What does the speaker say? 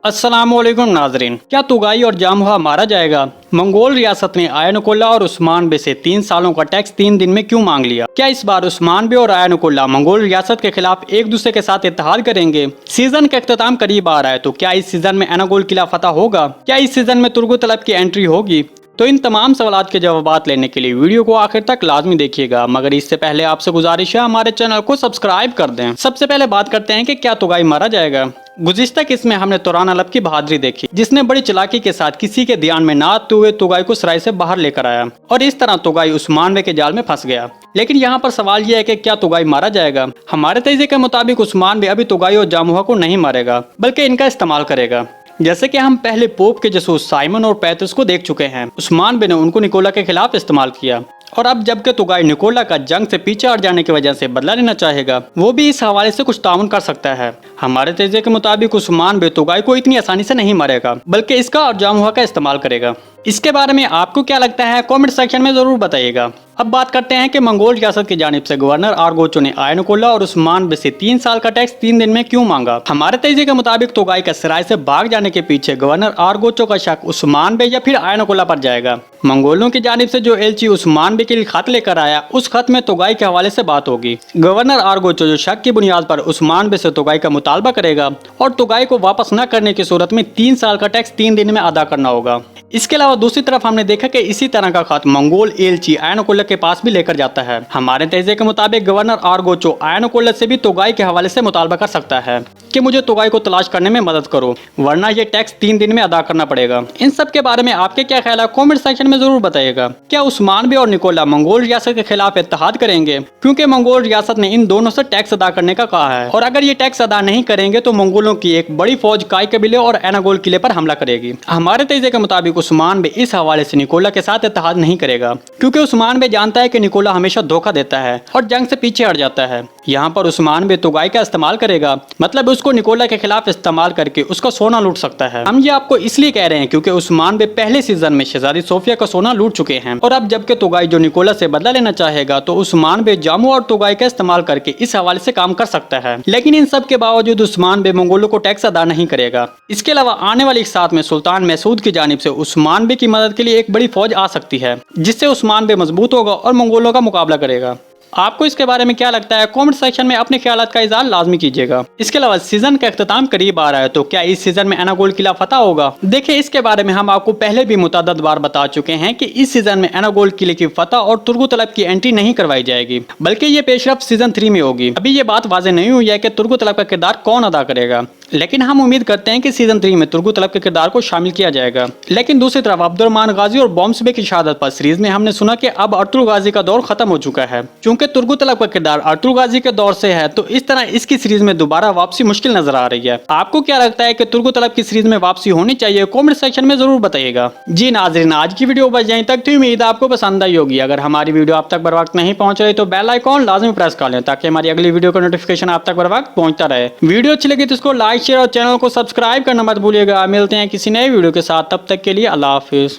अस्सलामुअलैकुम नाजरीन, क्या तुगाई और जामुहा मारा जाएगा? मंगोल रियासत ने आयनुकुल्ला और उस्मान बे से 3 सालों का टैक्स 3 दिन में क्यों मांग लिया? क्या इस बार उस्मान बे और आयनुकुल्ला मंगोल रियासत के खिलाफ एक दूसरे के साथ इत्तेहाद करेंगे? सीजन का इख्तिताम करीब आ रहा है, तो क्या इस सीजन में एनागोल किला फतह होगा? क्या इस सीजन में तुर्को तलब की एंट्री होगी? तो इन तमाम सवालात के जवाब लेने के लिए वीडियो को आखिर तक लाजमी देखिएगा, मगर इससे पहले आपसे गुजारिश है हमारे चैनल को सब्सक्राइब कर दें। सबसे पहले बात करते हैं कि क्या तुगाई मारा जाएगा। गुज़िश्ता किस्त में हमने तुरान अलब की बहादुरी देखी, जिसने बड़ी चालाकी के साथ किसी के ध्यान में न आते हुए तुगाई को सराय से बाहर लेकर आया और इस तरह तुगाई उस्मान बे के जाल में फंस गया। लेकिन यहाँ पर सवाल यह है कि क्या तुगाई मारा जाएगा? हमारे तजीए के मुताबिक उस्मान बे अभी तुगाई और जामुहा को नहीं मारेगा, बल्कि इनका इस्तेमाल करेगा। जैसे कि हम पहले पोप के जसूस साइमन और पैतरस को देख चुके हैं, उस्मान बे ने उनको निकोला के खिलाफ इस्तेमाल किया और अब जबकि तुगाई निकोला का जंग से पीछे हट जाने की वजह से बदला लेना चाहेगा, वो भी इस हवाले से कुछ ताउन कर सकता है। हमारे तजीए के मुताबिक उस्मान बे तुगाई को इतनी आसानी से नहीं मारेगा, बल्कि इसका और जामुहा का इस्तेमाल करेगा। इसके बारे में आपको क्या लगता है, कमेंट सेक्शन में जरूर बताइएगा। अब बात करते हैं कि मंगोल रियासत की जानिब से गवर्नर आरगोचो ने आयनुकुल्ला और उस्मान बे से 3 साल का टैक्स 3 दिन में क्यों मांगा? हमारे तजीए के मुताबिक तुगाई का सराय से भाग जाने के पीछे गवर्नर आरगोचो का शक उस्मान बे या फिर आयनुकुल्ला पर जाएगा। मंगोलों की जानिब से जो एलची उस्मान बे के लिए खत लेकर आया, उस खत में तुगाई के हवाले से बात होगी। गवर्नर आरगोचो जो शक की बुनियाद पर उस्मान बे से तुगाई का मुतालबा करेगा और तुगाई को वापस न करने की सूरत में 3 साल का टैक्स 3 दिन में अदा करना होगा। इसके अलावा दूसरी तरफ हमने देखा कि इसी तरह का खत मंगोल एलची आयनुकुल्ला के पास भी लेकर जाता है। हमारे तजीए के मुताबिक गवर्नर आरगोचो आयनुकुल्ला से भी तुगाई के हवाले से मुतालबा कर सकता है कि मुझे तुगाई को तलाश करने में मदद करो, वरना ये टैक्स 3 दिन में अदा करना पड़ेगा। इन सब के बारे में आपके क्या ख्याल है, कमेंट सेक्शन में जरूर बताइएगा। क्या उस्मान बे और निकोला मंगोल रियासत के खिलाफ इत्तेहाद करेंगे? क्योंकि मंगोल रियासत ने इन दोनों से टैक्स अदा करने का कहा है और अगर ये टैक्स अदा नहीं करेंगे तो मंगोलों की एक बड़ी फौज काय कबीले और एनागोल किले पर हमला करेगी। हमारे तजीए के मुताबिक उस्मान बे इस हवाले से निकोला के साथ इत्तेहाद नहीं करेगा, क्योंकि उस्मान बे जानता है कि निकोला हमेशा धोखा देता है और जंग से पीछे हट जाता है। यहाँ पर उस्मान बे तुगाई का इस्तेमाल करेगा, मतलब उसको निकोला के खिलाफ इस्तेमाल करके उसका सोना लूट सकता है। हम ये आपको इसलिए कह रहे हैं क्योंकि उस्मान बे पहले सीजन में शहजादी सोफिया का सोना लूट चुके हैं और अब जबकि तुगाई जो निकोला से बदला लेना चाहेगा, तो उस्मान बे जामू और तुगाई का इस्तेमाल करके इस हवाले से काम कर सकता है। लेकिन इन सब के बावजूद उस्मान बे मंगोलों को टैक्स अदा नहीं करेगा। इसके अलावा आने वाले साथ में सुल्तान मैसूद की जानिब से उस्मान बे की मदद के लिए एक बड़ी फौज आ सकती है, जिससे उस्मान बे मजबूत होगा और मंगोलों का मुकाबला करेगा। आपको इसके बारे में क्या लगता है, कमेंट सेक्शन में अपने ख्यालात का इज़हार लाजमी कीजिएगा। इसके अलावा सीजन का इख्तिताम करीब आ रहा है, तो क्या इस सीजन में एनागोल किला फतह होगा? देखिए, इसके बारे में हम आपको पहले भी मुतअद्दिद बार बता चुके हैं कि इस सीजन में एनागोल किले की फतह और तुर्को तलब की एंट्री नहीं करवाई जाएगी, बल्कि ये पेशरफ सीजन 3 में होगी। अभी ये बात वाज़ेह नहीं हुई है कि तुर्को तलब का किरदार कौन अदा करेगा, लेकिन हम उम्मीद करते हैं कि सीजन 3 में तुर्को तलब के किरदार को शामिल किया जाएगा। लेकिन दूसरी तरफ अब्दुर्रहमान गाजी और बॉम्ब्स बे की शहादत पर सीरीज में हमने सुना कि अब अर्तुगरुल गाजी का दौर खत्म हो चुका है। चूंकि तुर्को तलब का किरदार अर्तुगरुल गाजी के दौर से है, तो इस तरह इसकी सीरीज में दोबारा वापसी मुश्किल नजर आ रही है। आपको क्या लगता है कि तुर्को तलब की सीरीज में वापसी होनी चाहिए? कमेंट सेक्शन में जरूर बताइएगा। जी नाज़रीन, आज की वीडियो बस यहीं तक थी। उम्मीद आपको पसंद आई होगी। अगर हमारी वीडियो आप तक बर वक्त नहीं पहुंच रही तो बेल आइकॉन लाजमी प्रेस कर लें, ताकि हमारी अगली वीडियो का नोटिफिकेशन आप तक बर वक्त पहुंचता रहे। वीडियो अच्छी लगी तो इसको लाइक शेयर और चैनल को सब्सक्राइब करना मत भूलिएगा। मिलते हैं किसी नए वीडियो के साथ, तब तक के लिए अल्लाह हाफिज।